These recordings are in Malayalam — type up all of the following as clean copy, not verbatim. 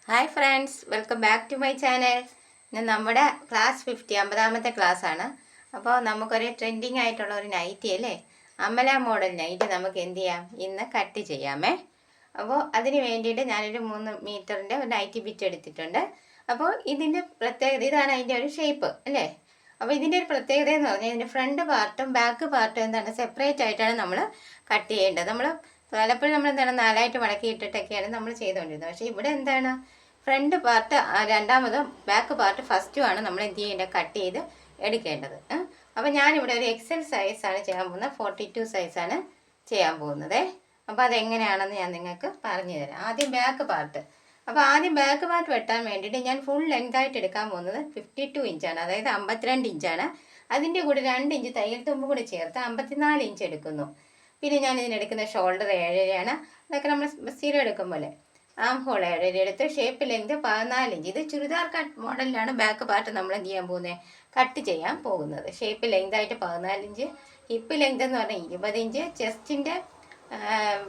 Hi friends, welcome back to my channel. ഇന്ന് നമ്മുടെ ക്ലാസ് 50 ക്ലാസ്സാണ്. അപ്പോൾ നമുക്കൊരു ട്രെൻഡിങ് ആയിട്ടുള്ള ഒരു നൈറ്റി അല്ലേ, അമല മോഡൽ നൈറ്റി നമുക്ക് എന്ത് ചെയ്യാം, ഇന്ന് കട്ട് ചെയ്യാമേ. അപ്പോൾ അതിന് വേണ്ടിയിട്ട് ഞാനൊരു 3 മീറ്ററിൻ്റെ ഒരു നൈറ്റി ബിറ്റ് എടുത്തിട്ടുണ്ട്. അപ്പോൾ ഇതിൻ്റെ പ്രത്യേകത ഇതാണ്, അതിൻ്റെ ഒരു ഷേപ്പ് അല്ലേ. അപ്പോൾ ഇതിൻ്റെ ഒരു പ്രത്യേകത എന്ന് പറഞ്ഞാൽ ഇതിൻ്റെ ഫ്രണ്ട് പാർട്ടും ബാക്ക് പാർട്ടും എന്താണ് സെപ്പറേറ്റ് ആയിട്ടാണ് നമ്മൾ കട്ട് ചെയ്യേണ്ടത്. നമ്മൾ പലപ്പോഴും നമ്മൾ എന്താണ് 4ആയിട്ട് മടക്കി ഇട്ടിട്ടൊക്കെയാണ് നമ്മൾ ചെയ്തുകൊണ്ടിരുന്നത്. പക്ഷേ ഇവിടെ എന്താണ്, ഫ്രണ്ട് പാർട്ട് രണ്ടാമതും ബാക്ക് പാർട്ട് ഫസ്റ്റുമാണ് നമ്മൾ എന്ത് ചെയ്യേണ്ടത്, കട്ട് ചെയ്ത് എടുക്കേണ്ടത്. അപ്പോൾ ഞാനിവിടെ ഒരു എക്സൽ സൈസാണ് ചെയ്യാൻ പോകുന്നത്, 42 സൈസാണ് ചെയ്യാൻ പോകുന്നത്. അപ്പോൾ അതെങ്ങനെയാണെന്ന് ഞാൻ നിങ്ങൾക്ക് പറഞ്ഞു തരാം. ആദ്യം ബാക്ക് പാർട്ട്. അപ്പോൾ ആദ്യം ബാക്ക് പാർട്ട് വെട്ടാൻ വേണ്ടിയിട്ട് ഞാൻ ഫുൾ ലെങ്ത് ആയിട്ട് എടുക്കാൻ പോകുന്നത് 52 ഇഞ്ചാണ്, അതായത് 52 ഇഞ്ചാണ്. അതിൻ്റെ കൂടെ 2 ഇഞ്ച് തയ്യൽ തുമ്പ് കൂടി ചേർത്ത് 54 ഇഞ്ച് എടുക്കുന്നു. പിന്നെ ഞാൻ ഇതിനെടുക്കുന്ന ഷോൾഡർ 7.5 അതൊക്കെ നമ്മൾ സ്ഥിരം എടുക്കും പോലെ. ആം ഹോൾ 7.5 എടുത്ത് ഷേപ്പ് ലെങ്ത് 14 ഇഞ്ച്. ഇത് ചുരിദാർ കട്ട് മോഡലിലാണ് ബാക്ക് പാർട്ട് നമ്മൾ എന്ത് ചെയ്യാൻ പോകുന്നത്, കട്ട് ചെയ്യാൻ പോകുന്നത്. ഷേപ്പ് ലെങ്ത് ആയിട്ട് 14 ഇഞ്ച്, ഹിപ്പ് ലെങ്ത് എന്ന് പറഞ്ഞാൽ 20 ഇഞ്ച്, ചെസ്റ്റിൻ്റെ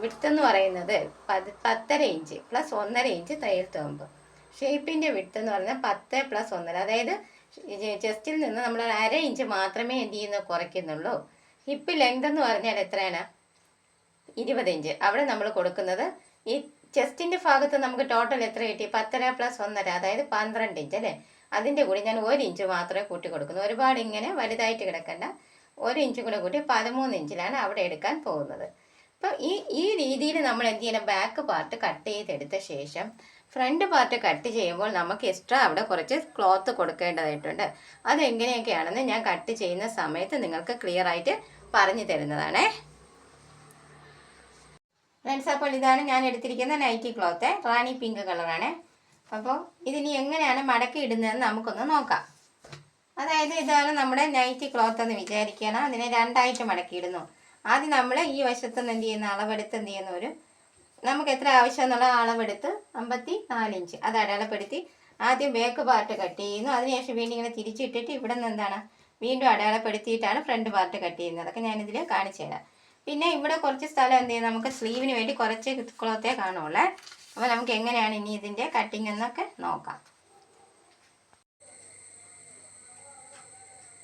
വിഡ്ത്ത് എന്ന് പറയുന്നത് 10.5 ഇഞ്ച് പ്ലസ് 1.5 ഇഞ്ച് തയ്യൽ തുമ്പ്. ഷേപ്പിൻ്റെ വിഡ്ത്ത് എന്ന് പറഞ്ഞാൽ 10 + 1.5, അതായത് ചെസ്റ്റിൽ നിന്ന് നമ്മൾ 1/2 ഇഞ്ച് മാത്രമേ എന്ത് ചെയ്യുന്നത്, കുറയ്ക്കുന്നുള്ളൂ. ഹിപ്പ് ലെങ്ത് എന്ന് പറഞ്ഞാൽ എത്രയാണ്, 20 ഇഞ്ച്. അവിടെ നമ്മൾ കൊടുക്കുന്നത് ഈ ചെസ്റ്റിൻ്റെ ഭാഗത്ത് നമുക്ക് ടോട്ടൽ എത്ര കിട്ടി, 10 + 1.5, അതായത് 12 ഇഞ്ച് അല്ലേ. അതിൻ്റെ കൂടി ഞാൻ 1 ഇഞ്ച് മാത്രമേ കൂട്ടി കൊടുക്കുന്നു. ഒരുപാട് ഇങ്ങനെ വലുതായിട്ട് കിടക്കണ്ട, 1 ഇഞ്ച് കൂടെ കൂട്ടി 13 ഇഞ്ചിലാണ് അവിടെ എടുക്കാൻ പോകുന്നത്. അപ്പം ഈ രീതിയിൽ നമ്മൾ എന്ത് ചെയ്യണം, ബാക്ക് പാർട്ട് കട്ട് ചെയ്തെടുത്ത ശേഷം ഫ്രണ്ട് പാർട്ട് കട്ട് ചെയ്യുമ്പോൾ നമുക്ക് എക്സ്ട്രാ അവിടെ കുറച്ച് ക്ലോത്ത് കൊടുക്കേണ്ടതായിട്ടുണ്ട്. അതെങ്ങനെയൊക്കെയാണെന്ന് ഞാൻ കട്ട് ചെയ്യുന്ന സമയത്ത് നിങ്ങൾക്ക് ക്ലിയർ ആയിട്ട് പറഞ്ഞു തരുന്നതാണേ ഫ്രണ്ട്സ്. അപ്പോൾ ഇതാണ് ഞാൻ എടുത്തിരിക്കുന്ന നൈറ്റി ക്ലോത്ത്, റാണി പിങ്ക് കളറാണ്. അപ്പോൾ ഇതിനി എങ്ങനെയാണ് മടക്കി ഇടുന്നതെന്ന് നമുക്കൊന്ന് നോക്കാം. അതായത് ഇതാണ് നമ്മുടെ നൈറ്റി ക്ലോത്ത് എന്ന് വിചാരിക്കണം. അതിനെ 2ആയിട്ട് മടക്കിയിടുന്നു. ആദ്യം നമ്മൾ ഈ വശത്ത് നിന്ന് എന്ത് ചെയ്യുന്ന, അളവെടുത്ത് എന്ത് ചെയ്യുന്ന, നമുക്ക് എത്ര ആവശ്യം എന്നുള്ള അളവെടുത്ത് 54 ഇഞ്ച് അത് അടയാളപ്പെടുത്തി ആദ്യം ബാക്ക് പാർട്ട് കട്ട് ചെയ്യുന്നു. അതിനുശേഷം വീണ്ടും ഇങ്ങനെ തിരിച്ചിട്ടിട്ട് ഇവിടെ നിന്ന് എന്താണ് വീണ്ടും അടയാളപ്പെടുത്തിയിട്ടാണ് ഫ്രണ്ട് പാർട്ട് കട്ട് ചെയ്യുന്നത്. അതൊക്കെ ഞാനിതിൽ കാണിച്ചു തരാം. പിന്നെ ഇവിടെ കുറച്ച് സ്ഥലം എന്ത് ചെയ്യും, നമുക്ക് സ്ലീവിന് വേണ്ടി കുറച്ച് ക്ലോത്തേ കാണുള്ളേ. അപ്പോൾ നമുക്ക് എങ്ങനെയാണ് ഇനി ഇതിൻ്റെ കട്ടിങ് എന്നൊക്കെ നോക്കാം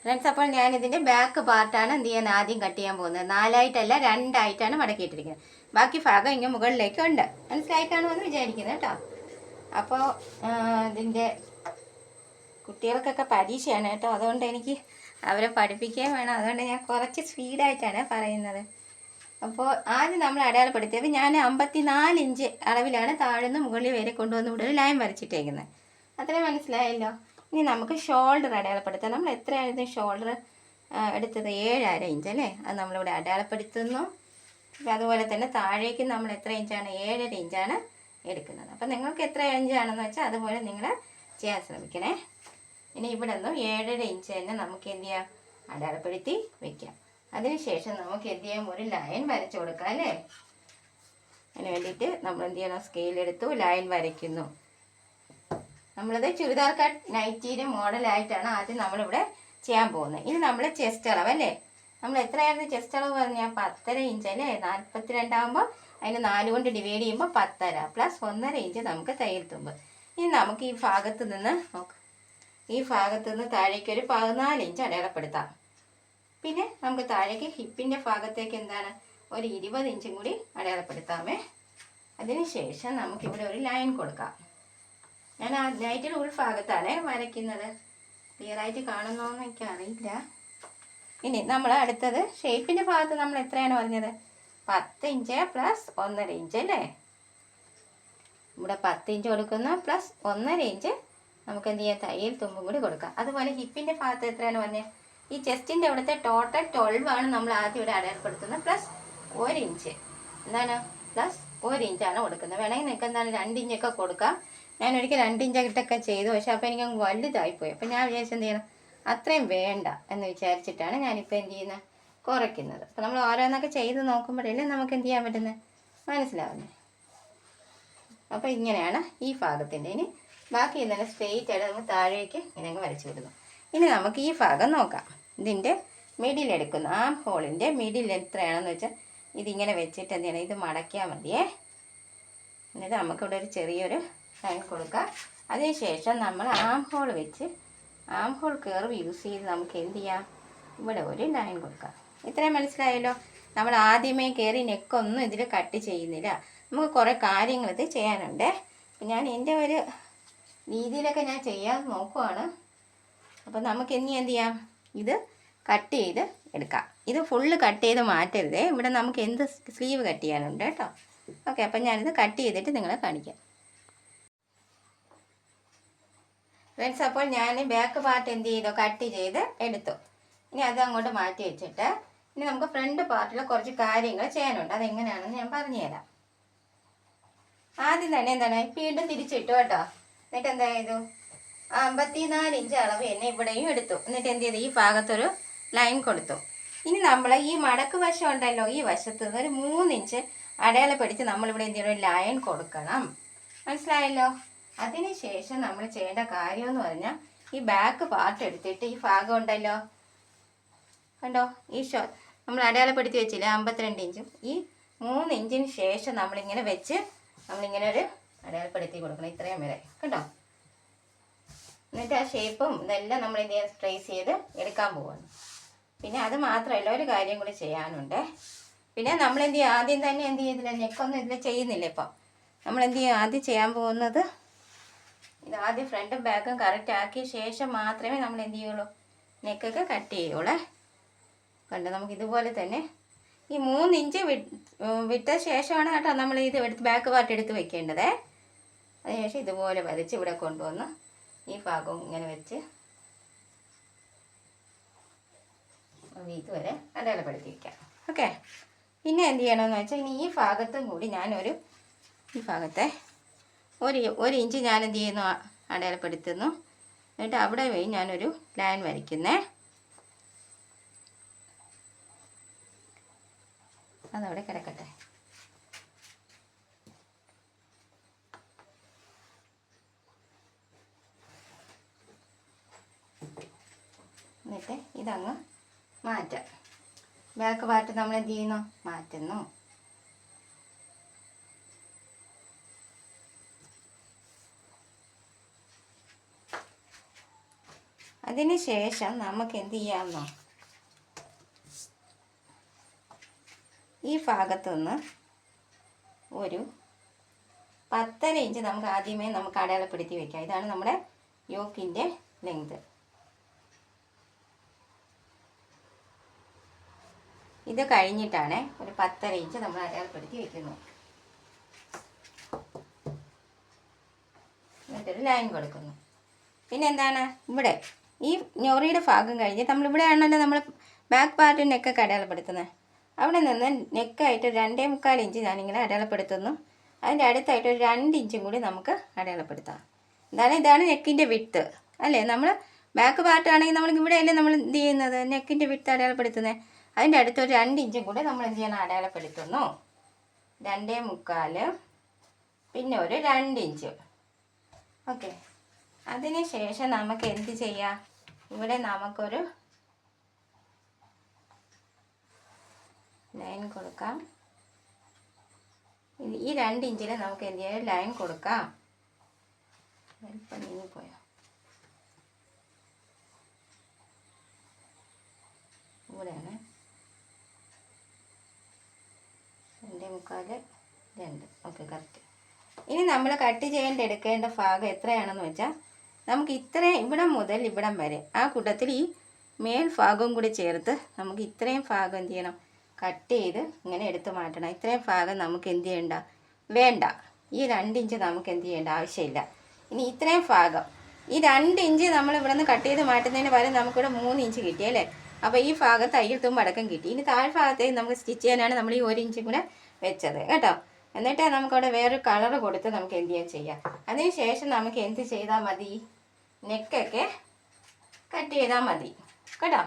ഫ്രണ്ട്സ്. അപ്പോൾ ഞാനിതിൻ്റെ ബാക്ക് പാർട്ടാണ് എന്ത് ചെയ്യാൻ ആദ്യം കട്ട് ചെയ്യാൻ പോകുന്നത്. 4ആയിട്ടല്ല 2ആയിട്ടാണ് മടക്കിയിട്ടിരിക്കുന്നത്. ബാക്കി ഭാഗം ഇങ്ങനെ മുകളിലേക്ക് ഉണ്ട്. മനസ്സിലായി കാണുമെന്ന് വിചാരിക്കുന്നത് കേട്ടോ. അപ്പോൾ ഇതിൻ്റെ കുട്ടികൾക്കൊക്കെ പരീക്ഷയാണ് കേട്ടോ, അതുകൊണ്ട് എനിക്ക് അവരെ പഠിപ്പിക്കുകയും വേണം. അതുകൊണ്ട് ഞാൻ കുറച്ച് സ്പീഡായിട്ടാണ് പറയുന്നത്. അപ്പോൾ ആദ്യം നമ്മൾ അടയാളപ്പെടുത്തിയപ്പോൾ ഞാൻ 54 ഇഞ്ച് അളവിലാണ് താഴ്ന്ന് മുകളിൽ വരെ കൊണ്ടുവന്ന് ഇവിടെ ഒരു ലൈൻ വരച്ചിട്ടേക്കുന്നത്. അത്രയും മനസ്സിലായല്ലോ. ഇനി നമുക്ക് ഷോൾഡർ അടയാളപ്പെടുത്താം. നമ്മൾ എത്രയായിരുന്നു ഷോൾഡർ എടുത്തത്, 7.5 ഇഞ്ച് അല്ലേ. അത് നമ്മളിവിടെ അടയാളപ്പെടുത്തുന്നു. അപ്പോൾ അതുപോലെ തന്നെ താഴേക്ക് നമ്മൾ എത്ര ഇഞ്ചാണ്, 7.5 ഇഞ്ചാണ് എടുക്കുന്നത്. അപ്പോൾ നിങ്ങൾക്ക് എത്ര ഇഞ്ചാണെന്ന് വെച്ചാൽ അതുപോലെ നിങ്ങൾ ചെയ്യാൻ ശ്രമിക്കണേ. ഇനി ഇവിടെ നിന്നും 7.5 ഇഞ്ച് തന്നെ നമുക്ക് എന്ത് ചെയ്യാം, അടയാളപ്പെടുത്തി വയ്ക്കാം. അതിനുശേഷം നമുക്ക് എന്ത് ചെയ്യാം, ഒരു ലൈൻ വരച്ചു കൊടുക്കാം അല്ലേ. അതിന് വേണ്ടിയിട്ട് നമ്മൾ എന്ത് ചെയ്യണം, സ്കെയിലെടുത്തു ലൈൻ വരയ്ക്കുന്നു. നമ്മളത് ചുരിദാർ കട്ട് നൈറ്റിയുടെ മോഡലായിട്ടാണ് ആദ്യം നമ്മളിവിടെ ചെയ്യാൻ പോകുന്നത്. ഇനി നമ്മൾ ചെസ്റ്റ് അളവ് അല്ലേ, നമ്മൾ എത്രയായിരുന്നു ചെസ്റ്റ് അളവ് പറഞ്ഞാൽ 10.5 ഇഞ്ച് അല്ലേ. 42 ആകുമ്പോൾ അതിന് 4 കൊണ്ട് ഡിവൈഡ് ചെയ്യുമ്പോൾ 10.5 + 1.5 ഇഞ്ച് നമുക്ക് തയ്യൽ തുമ്പ്. ഇനി നമുക്ക് ഈ ഭാഗത്ത് നിന്ന് ഈ ഭാഗത്ത് നിന്ന് താഴേക്ക് ഒരു 14 ഇഞ്ച് അടയാളപ്പെടുത്താം. പിന്നെ നമുക്ക് താഴേക്ക് ഹിപ്പിൻ്റെ ഭാഗത്തേക്ക് എന്താണ് ഒരു 20 ഇഞ്ചും കൂടി അടയാളപ്പെടുത്താമേ. അതിനുശേഷം നമുക്കിവിടെ ഒരു ലൈൻ കൊടുക്കാം. ഞാൻ ആ നൈറ്റിയുടെ ഉൾഭാഗത്താണ് വരയ്ക്കുന്നത്. ക്ലിയറായിട്ട് കാണുന്നോന്ന് എനിക്കറിയില്ല. ഇനി നമ്മൾ അടുത്തത് ഷേപ്പിൻ്റെ ഭാഗത്ത് നമ്മൾ എത്രയാണ് പറഞ്ഞത്, 10 ഇഞ്ച് + 1.5 ഇഞ്ച് അല്ലേ. ഇവിടെ 10 ഇഞ്ച് കൊടുക്കുന്നു പ്ലസ് 1.5 ഇഞ്ച് നമുക്ക് എന്ത് ചെയ്യാം, തയ്യൽ തുമ്പും കൂടി കൊടുക്കാം. അതുപോലെ ഹിപ്പിൻ്റെ ഭാഗത്ത് എത്രയാണ് പറഞ്ഞത്, ഈ ചെസ്റ്റിൻ്റെ അവിടുത്തെ ടോട്ടൽ 12 ആണ് നമ്മൾ ആദ്യം ഇവിടെ അടയാളപ്പെടുത്തുന്നത്. പ്ലസ് 1 ഇഞ്ച് എന്താണ്, പ്ലസ് 1 ഇഞ്ചാണ് കൊടുക്കുന്നത്. വേണമെങ്കിൽ നിങ്ങൾക്ക് എന്താണ് 2 ഇഞ്ചൊക്കെ കൊടുക്കാം. ഞാൻ ഒരിക്കൽ 2 ഇഞ്ചൊക്കെ ചെയ്തു, പക്ഷേ അപ്പോൾ എനിക്ക് വലുതായിപ്പോയി. അപ്പോൾ ഞാൻ വിചാരിച്ചു എന്ത് ചെയ്യണം, അത്രയും വേണ്ട എന്ന് വിചാരിച്ചിട്ടാണ് ഞാനിപ്പോൾ എന്ത് ചെയ്യുന്നത്, കുറയ്ക്കുന്നത്. അപ്പോൾ നമ്മൾ ഓരോന്നൊക്കെ ചെയ്ത് നോക്കുമ്പോഴല്ലേ നമുക്ക് എന്ത് ചെയ്യാൻ പറ്റുന്നത്, മനസ്സിലാവുന്നത്. അപ്പോൾ ഇങ്ങനെയാണ് ഈ ഭാഗത്തിൻ്റെ. ഇനി ബാക്കി ഇന്നലെ സ്ട്രെയിറ്റ് ആയിട്ട് നമുക്ക് താഴേക്ക് ഇങ്ങനെ വരച്ചു വിടുന്നു. ഇനി നമുക്ക് ഈ ഭാഗം നോക്കാം. ഇതിൻ്റെ മിഡിൽ എടുക്കുന്നു. ആ ഹോളിൻ്റെ മിഡിൽ എത്രയാണെന്ന് വെച്ചാൽ ഇതിങ്ങനെ വെച്ചിട്ട് എന്ത് ചെയ്യണം, ഇത് മടക്കിയാൽ മതിയേ. എന്നിട്ട് നമുക്കിവിടെ ഒരു ചെറിയൊരു ലൈൻ കൊടുക്കുക. അതിനുശേഷം നമ്മൾ ആം ഹോൾ വെച്ച് ആം ഹോൾ കർവ് യൂസ് ചെയ്ത് നമുക്ക് എന്ത് ചെയ്യാം, ഇവിടെ ഒരു ലൈൻ കൊടുക്കാം. ഇത്രയും മനസ്സിലായല്ലോ. നമ്മൾ ആദ്യമേ കയറി നെക്കൊന്നും ഇതിൽ കട്ട് ചെയ്യുന്നില്ല. നമുക്ക് കുറേ കാര്യങ്ങൾ ഇത് ചെയ്യാനുണ്ട്. ഞാൻ എൻ്റെ ഒരു രീതിയിലൊക്കെ ഞാൻ ചെയ്യാൻ നോക്കുവാണ്. അപ്പോൾ നമുക്ക് ഇനി എന്ത് ചെയ്യാം, ഇത് കട്ട് ചെയ്ത് എടുക്കാം. ഇത് ഫുള്ള് കട്ട് ചെയ്ത് മാറ്റരുതേ. ഇവിടെ നമുക്ക് എന്ത് സ്ലീവ് കട്ട് ചെയ്യാനുണ്ട് കേട്ടോ. ഓക്കെ, അപ്പം ഞാനിത് കട്ട് ചെയ്തിട്ട് നിങ്ങളെ കാണിക്കാം. ഫ്രണ്ട്സ്, അപ്പോൾ ഞാൻ ബാക്ക് പാർട്ട് എന്ത് ചെയ്തു, കട്ട് ചെയ്ത് എടുത്തു. ഇനി അത് അങ്ങോട്ട് മാറ്റി വെച്ചിട്ട് ഇനി നമുക്ക് ഫ്രണ്ട് പാർട്ടിൽ കുറച്ച് കാര്യങ്ങൾ ചെയ്യാനുണ്ട്. അതെങ്ങനെയാണെന്ന് ഞാൻ പറഞ്ഞുതരാം. ആദ്യം തന്നെ എന്താണ്, വീണ്ടും തിരിച്ചിട്ടു കേട്ടോ. എന്നിട്ട് എന്താ ചെയ്തു, 54 ഇഞ്ച് അളവ് തന്നെ ഇവിടെയും എടുത്തു. എന്നിട്ട് എന്ത് ചെയ്തു, ഈ ഭാഗത്തൊരു ലൈൻ കൊടുത്തു. ഇനി നമ്മൾ ഈ മടക്ക് വശം ഉണ്ടല്ലോ, ഈ വശത്ത് ഒരു 3 ഇഞ്ച് അടയാളപ്പെടുത്തി നമ്മളിവിടെ എന്ത് ചെയ്യണം, ഒരു ലൈൻ കൊടുക്കണം. മനസ്സിലായല്ലോ. അതിന് ശേഷം നമ്മൾ ചെയ്യേണ്ട കാര്യമെന്ന് പറഞ്ഞാൽ ഈ ബാക്ക് പാർട്ട് എടുത്തിട്ട് ഈ ഭാഗം ഉണ്ടല്ലോ, കണ്ടോ, ഈ നമ്മൾ അടയാളപ്പെടുത്തി വെച്ചില്ലേ 52 ഇഞ്ചും, ഈ 3 ഇഞ്ചിന് ശേഷം നമ്മളിങ്ങനെ വെച്ച് നമ്മളിങ്ങനെ ഒരു അടയാളപ്പെടുത്തി കൊടുക്കണം, ഇത്രയും വരെ കണ്ടോ. എന്നിട്ട് ആ ഷേപ്പും ഇതെല്ലാം നമ്മൾ എന്ത് ചെയ്യാൻ ട്രേസ് ചെയ്ത് എടുക്കാൻ പോവാണ്. പിന്നെ അത് മാത്രമല്ല, ഒരു കാര്യം കൂടി ചെയ്യാനുണ്ട്. പിന്നെ നമ്മൾ എന്ത് ചെയ്യുക, ആദ്യം തന്നെ എന്ത് ചെയ്തില്ല, നെക്കൊന്നും ഇതിൽ ചെയ്യുന്നില്ല. ഇപ്പം നമ്മൾ എന്ത് ചെയ്യുക, ആദ്യം ചെയ്യാൻ പോകുന്നത് ഇത് ആദ്യം ഫ്രണ്ടും ബാക്കും കറക്റ്റ് ആക്കിയ ശേഷം മാത്രമേ നമ്മൾ എന്ത് ചെയ്യുള്ളൂ, നെക്കൊക്കെ കട്ട് ചെയ്യുള്ളൂ. കണ്ടോ, നമുക്ക് ഇതുപോലെ തന്നെ ഈ 3 ഇഞ്ച് വിട്ട ശേഷമാണ് കേട്ടോ നമ്മൾ ഇത് എടുത്ത് ബാക്ക് പാർട്ട് എടുത്ത് വെക്കേണ്ടത്. അതിനുശേഷം ഇതുപോലെ വരച്ച് ഇവിടെ കൊണ്ടുവന്ന് ഈ ഭാഗവും ഇങ്ങനെ വെച്ച് ഇതുവരെ അടയാളപ്പെടുത്തി വയ്ക്കാം. ഓക്കെ, പിന്നെ എന്ത് ചെയ്യണമെന്ന് വെച്ചാൽ ഇനി ഈ ഭാഗത്തും കൂടി ഞാനൊരു ഈ ഭാഗത്തെ ഒരു ഇഞ്ച് ഞാൻ എന്ത് ചെയ്യുന്നു, അടയാളപ്പെടുത്തുന്നു. എന്നിട്ട് അവിടെ പോയി ഞാനൊരു ലൈൻ വരയ്ക്കുന്നേ. അതവിടെ കിടക്കട്ടെ. എന്നിട്ട് ഇതങ്ങ് മാറ്റാം. ബാക്ക് പാർട്ട് നമ്മൾ എന്ത് ചെയ്യുന്നു, മാറ്റുന്നു. അതിന് ശേഷം നമുക്ക് എന്ത് ചെയ്യാമെന്നോ, ഈ ഭാഗത്തുനിന്ന് ഒരു 10.5 ഇഞ്ച് നമുക്ക് ആദ്യമേ നമുക്ക് അടയാളപ്പെടുത്തി വയ്ക്കാം. ഇതാണ് നമ്മുടെ യോക്കിൻ്റെ ലെങ്ത്. ഇത് കഴിഞ്ഞിട്ടാണ് ഒരു 10.5 ഇഞ്ച് നമ്മൾ അടയാളപ്പെടുത്തി വയ്ക്കുന്നു. എന്നിട്ടൊരു ലൈൻ കൊടുക്കുന്നു. പിന്നെ എന്താണ്, ഇവിടെ ഈ ഞൊറിയുടെ ഭാഗം കഴിഞ്ഞ് നമ്മളിവിടെ ആണല്ലോ നമ്മൾ ബാക്ക് പാർട്ടിനൊക്കെ അടയാളപ്പെടുത്തുന്നത്. അവിടെ നിന്ന് നെക്കായിട്ട് 2.25 ഇഞ്ച് ഞാനിങ്ങനെ അടയാളപ്പെടുത്തുന്നു. അതിൻ്റെ അടുത്തായിട്ട് ഒരു 2 ഇഞ്ചും കൂടി നമുക്ക് അടയാളപ്പെടുത്താം. ഇതാണ് നെക്കിൻ്റെ വിഡ്ത്ത് അല്ലേ. നമ്മൾ ബാക്ക് പാർട്ടാണെങ്കിൽ നമ്മൾ ഇവിടെയല്ലേ നമ്മൾ എന്ത് ചെയ്യുന്നത്, നെക്കിൻ്റെ വിഡ്ത്ത് അടയാളപ്പെടുത്തുന്നത്. അതിൻ്റെ അടുത്ത് ഒരു 2 ഇഞ്ചും കൂടി നമ്മൾ എന്ത് ചെയ്യണം, അടയാളപ്പെടുത്തുന്നു. 2.25, പിന്നെ ഒരു 2 ഇഞ്ച്. ഓക്കെ, അതിന് ശേഷം നമുക്ക് എന്ത് ചെയ്യാം, ഇവിടെ നമുക്കൊരു ലൈൻ കൊടുക്കാം. ഈ 2 ഇഞ്ചിൽ നമുക്ക് എന്ത് ചെയ്യാം, ലൈൻ കൊടുക്കാം. വലിപ്പം നീങ്ങിപ്പോയോ, ഇവിടെയാണ് 2.25, 2. Okay, correct. ഇനി നമ്മൾ കട്ട് എടുക്കേണ്ട ഭാഗം എത്രയാണെന്ന് വെച്ചാൽ നമുക്ക് ഇത്രയും ഇവിടം മുതൽ ഇവിടം വരെ ആ കൂട്ടത്തിൽ ഈ മേൽ ഭാഗവും കൂടി ചേർത്ത് നമുക്ക് ഇത്രയും ഭാഗം എന്ത് ചെയ്യണം, കട്ട് ചെയ്ത് ഇങ്ങനെ എടുത്ത് മാറ്റണം. ഇത്രയും ഭാഗം നമുക്ക് എന്ത് ചെയ്യണ്ട, വേണ്ട. ഈ 2 ഇഞ്ച് നമുക്ക് എന്ത് ചെയ്യേണ്ട ആവശ്യമില്ല. ഇനി ഇത്രയും ഭാഗം ഈ 2 ഇഞ്ച് നമ്മൾ ഇവിടെ നിന്ന് കട്ട് ചെയ്ത് മാറ്റുന്നതിന് പകരം നമുക്കിവിടെ 3 ഇഞ്ച് കിട്ടിയല്ലേ. അപ്പോൾ ഈ ഭാഗത്ത് തയ്യൽ തുമ്പ് അടക്കം കിട്ടി. ഇനി താഴ്ഭാഗത്തേക്ക് നമുക്ക് സ്റ്റിച്ച് ചെയ്യാനാണ് നമ്മൾ ഈ 1 ഇഞ്ചും കൂടെ വെച്ചത് കേട്ടോ. എന്നിട്ട് നമുക്കവിടെ വേറൊരു കളർ കൊടുത്ത് നമുക്ക് എന്ത് ചെയ്യാം. അതിന് ശേഷം നമുക്ക് എന്ത് ചെയ്താൽ മതി, നെക്കൊക്കെ കട്ട് ചെയ്താൽ മതി കേട്ടോ.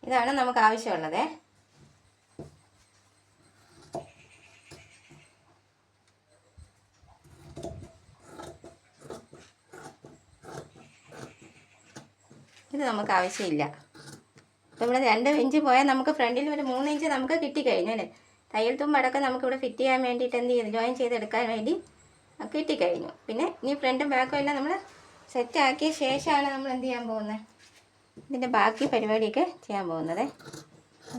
ഇതാണ് നമുക്ക് ആവശ്യമുള്ളത്. ഇത് നമുക്ക് ആവശ്യമില്ല. അപ്പോൾ ഇവിടെ 2 ഇഞ്ച് പോയാൽ നമുക്ക് ഫ്രണ്ടിൽ ഒരു 3 ഇഞ്ച് നമുക്ക് കിട്ടിക്കഴിഞ്ഞു അല്ലേ. തയ്യൽ തുമ്പടക്കം നമുക്കിവിടെ ഫിറ്റ് ചെയ്യാൻ വേണ്ടിയിട്ട് എന്ത് ചെയ്തു, ജോയിൻ ചെയ്തെടുക്കാൻ വേണ്ടി കിട്ടിക്കഴിഞ്ഞു. പിന്നെ ഇനി ഫ്രണ്ടും ബാക്കും എല്ലാം നമ്മൾ സെറ്റാക്കിയ ശേഷമാണ് നമ്മൾ എന്ത് ചെയ്യാൻ പോകുന്നത്, ഇതിൻ്റെ ബാക്കി പരിപാടിയൊക്കെ ചെയ്യാൻ പോകുന്നത്.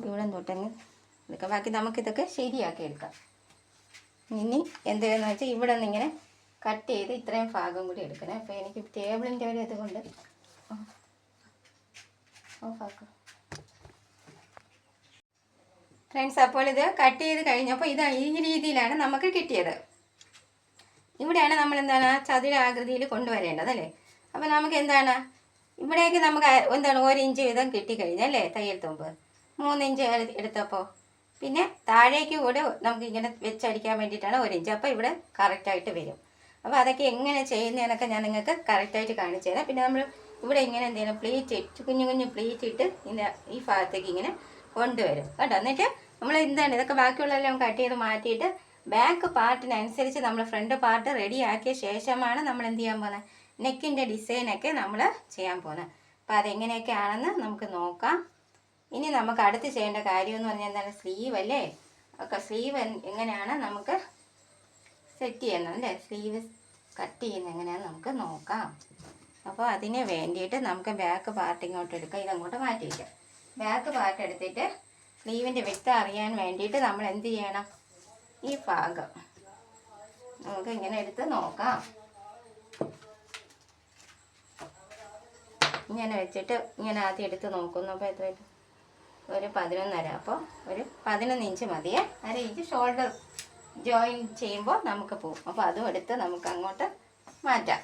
ഇവിടെ തൊട്ടങ്ങ് എടുക്കാം. ബാക്കി നമുക്കിതൊക്കെ ശരിയാക്കി എടുക്കാം. ഇനി എന്ത് ചെയ്യുമെന്ന് വെച്ചാൽ ഇവിടെ നിന്ന് ഇങ്ങനെ കട്ട് ചെയ്ത് ഇത്രയും ഭാഗം കൂടി എടുക്കണേ. അപ്പോൾ എനിക്ക് ടേബിളിൻ്റെ ഒരു ഇതുകൊണ്ട് ഓഫാക്കാം ഫ്രണ്ട്സ്. അപ്പോൾ ഇത് കട്ട് ചെയ്ത് കഴിഞ്ഞപ്പോൾ ഇത് ഈ രീതിയിലാണ് നമുക്ക് കിട്ടിയത്. ഇവിടെയാണ് നമ്മൾ എന്താണ് ചതുരാകൃതിയിൽ കൊണ്ടുവരേണ്ടത് അല്ലേ. അപ്പോൾ നമുക്ക് എന്താണ് ഇവിടേക്ക് നമുക്ക് എന്താണ് 1 ഇഞ്ച് വീതം കിട്ടിക്കഴിഞ്ഞല്ലേ തയ്യൽ തുമ്പ്. 3 ഇഞ്ച് എടുത്തപ്പോൾ പിന്നെ താഴേക്ക് കൂടെ നമുക്ക് ഇങ്ങനെ വെച്ചടിക്കാൻ വേണ്ടിയിട്ടാണ് 1 ഇഞ്ച്. അപ്പോൾ ഇവിടെ കറക്റ്റായിട്ട് വരും. അപ്പോൾ അതൊക്കെ എങ്ങനെ ചെയ്യുന്നതെന്നൊക്കെ ഞാൻ നിങ്ങൾക്ക് കറക്റ്റായിട്ട് കാണിച്ചു തരാം. പിന്നെ നമ്മൾ ഇവിടെ ഇങ്ങനെ എന്തെങ്കിലും പ്ലീറ്റ് ഇട്ട് കുഞ്ഞു കുഞ്ഞു പ്ലീറ്റ് ഇട്ട് ഇങ്ങനെ ഈ ഭാഗത്തേക്ക് ഇങ്ങനെ കൊണ്ടുവരും കേട്ടോ. എന്നിട്ട് നമ്മൾ എന്താണ് ഇതൊക്കെ ബാക്കിയുള്ളതെല്ലാം കട്ട് ചെയ്ത് മാറ്റിയിട്ട് ബാക്ക് പാർട്ടിനനുസരിച്ച് നമ്മൾ ഫ്രണ്ട് പാർട്ട് റെഡി ആക്കിയ ശേഷമാണ് നമ്മൾ എന്ത് ചെയ്യാൻ പോകുന്നത്, നെക്കിൻ്റെ ഡിസൈനൊക്കെ നമ്മൾ ചെയ്യാൻ പോകുന്നത്. അപ്പോൾ അതെങ്ങനെയൊക്കെ ആണെന്ന് നമുക്ക് നോക്കാം. ഇനി നമുക്ക് അടുത്ത് ചെയ്യേണ്ട കാര്യം എന്ന് പറഞ്ഞാൽ എന്താണ്, സ്ലീവ് അല്ലേ. ഒക്കെ സ്ലീവ് എങ്ങനെയാണ് നമുക്ക് സെറ്റ് ചെയ്യുന്നത് അല്ലേ, സ്ലീവ് കട്ട് ചെയ്യുന്നത് എങ്ങനെയാണെന്ന് നമുക്ക് നോക്കാം. അപ്പോൾ അതിന് വേണ്ടിയിട്ട് നമുക്ക് ബാക്ക് പാർട്ട് ഇങ്ങോട്ട് എടുക്കാം, ഇതങ്ങോട്ട് മാറ്റി വയ്ക്കാം. ബാക്ക് പാർട്ട് എടുത്തിട്ട് സ്ലീവിൻ്റെ വിട്ട് അറിയാൻ വേണ്ടിയിട്ട് നമ്മൾ എന്ത് ചെയ്യണം, ഈ ഭാഗം നമുക്ക് ഇങ്ങനെ എടുത്ത് നോക്കാം. ഇങ്ങനെ വെച്ചിട്ട് ഇങ്ങനെ ആദ്യം എടുത്ത് നോക്കുന്നു. അപ്പോൾ എത്ര ഒരു 11.5, അപ്പോൾ ഒരു 11 ഇഞ്ച് മതിയേ. 1/2 ഇഞ്ച് ഷോൾഡർ ജോയിൻ ചെയ്യുമ്പോൾ നമുക്ക് പോവും. അപ്പോൾ അതും എടുത്ത് നമുക്ക് അങ്ങോട്ട് മാറ്റാം.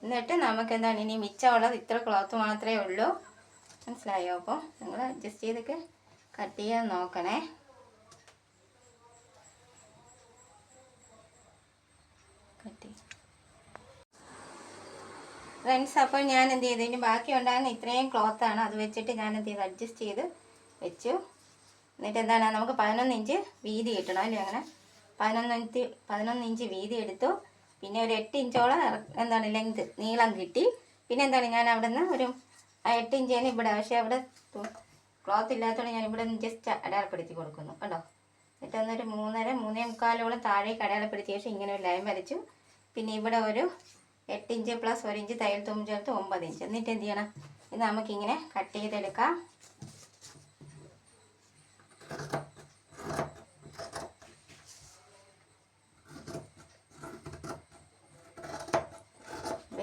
എന്നിട്ട് നമുക്ക് എന്താണ് ഇനി മിച്ചമുള്ളത് ഇത്ര ക്ലോത്ത് മാത്രമേ ഉള്ളൂ, മനസ്സിലായോ. അപ്പോൾ നിങ്ങൾ അഡ്ജസ്റ്റ് ചെയ്തൊക്കെ കട്ട് ചെയ്യാൻ നോക്കണേ. കട്ട് ഫ്രണ്ട്സ്, അപ്പോൾ ഞാൻ എന്ത് ചെയ്തു, ഇനി ബാക്കി ഉണ്ടാകുന്ന ഇത്രയും ക്ലോത്താണ്, അത് വെച്ചിട്ട് ഞാൻ എന്ത് ചെയ്തു അഡ്ജസ്റ്റ് ചെയ്ത് വെച്ചു. എന്നിട്ട് എന്താണ് നമുക്ക് 11 ഇഞ്ച് വീതി കിട്ടണം അല്ലേ. അങ്ങനെ 11 ഇഞ്ച് വീതി എടുത്തു. പിന്നെ ഒരു 8 ഇഞ്ചോളം എന്താണ് ലെങ്ത് നീളം കിട്ടി. പിന്നെ എന്താണ് ഞാൻ അവിടെ നിന്ന് ഒരു 8 ഇഞ്ചേന് ഇവിടെ, പക്ഷേ അവിടെ ക്ലോത്ത് ഇല്ലാത്തതുകൊണ്ട് ഞാൻ ഇവിടെ നിന്ന് ജസ്റ്റ് അടയാളപ്പെടുത്തി കൊടുക്കുന്നു കേട്ടോ. എന്നിട്ട് ഒന്നൊരു 3.5-3.25 താഴേക്ക് അടയാളപ്പെടുത്തിയ ശേഷം ഇങ്ങനെ ഒരു ലൈൻ വരച്ചു. പിന്നെ ഇവിടെ ഒരു 8 ഇഞ്ച് പ്ലസ് 1 ഇഞ്ച് തയ്യൽ തുമ്പ് ചേർത്ത് 9 ഇഞ്ച്. എന്നിട്ട് എന്ത് ചെയ്യണം, ഇത് നമുക്കിങ്ങനെ കട്ട് ചെയ്തെടുക്കാം.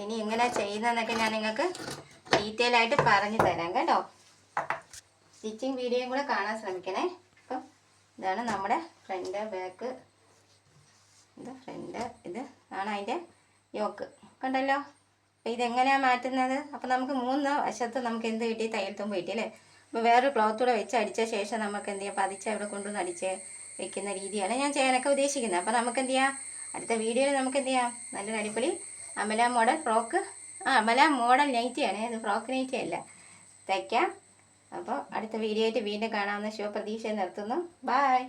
ഇനി എങ്ങനെ ചെയ്യുന്നതെന്നൊക്കെ ഞാൻ നിങ്ങൾക്ക് ഡീറ്റെയിൽ ആയിട്ട് പറഞ്ഞു തരാം കേട്ടോ. സ്റ്റിച്ചിങ് വീഡിയോയും കൂടെ കാണാൻ ശ്രമിക്കണേ. അപ്പം ഇതാണ് നമ്മുടെ ഫ്രണ്ട് ബാക്ക്, ഇത് ഫ്രണ്ട്, ഇത് ആണ് അതിൻ്റെ യോക്ക് കണ്ടല്ലോ. അപ്പോൾ ഇതെങ്ങനെയാണ് മാറ്റുന്നത്, അപ്പോൾ നമുക്ക് 3 വശത്ത് നമുക്ക് എന്ത് കിട്ടി, തയ്യൽ തുമ്പ് കിട്ടി അല്ലേ. അപ്പോൾ വേറൊരു ക്ലോത്ത് കൂടെ വെച്ച് അടിച്ച ശേഷം നമുക്ക് എന്ത് ചെയ്യാം, പതിച്ച് അവിടെ കൊണ്ടുവന്ന് അടിച്ച് വെക്കുന്ന രീതിയാണ് ഞാൻ ചെയ്യാനൊക്കെ ഉദ്ദേശിക്കുന്നത്. അപ്പോൾ നമുക്ക് എന്ത് ചെയ്യാം, അടുത്ത വീഡിയോയിൽ നമുക്ക് എന്ത് ചെയ്യാം, നല്ലൊരു അടിപൊളി Amala model frock, Amala model നൈറ്റിയാണ്, ഇത് ഫ്രോക്ക് നൈറ്റി അല്ല, തയ്ക്കാം. അപ്പോൾ അടുത്ത വീഡിയോ ആയിട്ട് വീണ്ടും കാണാവുന്ന പ്രതീക്ഷ നിർത്തുന്നു. ബായ്.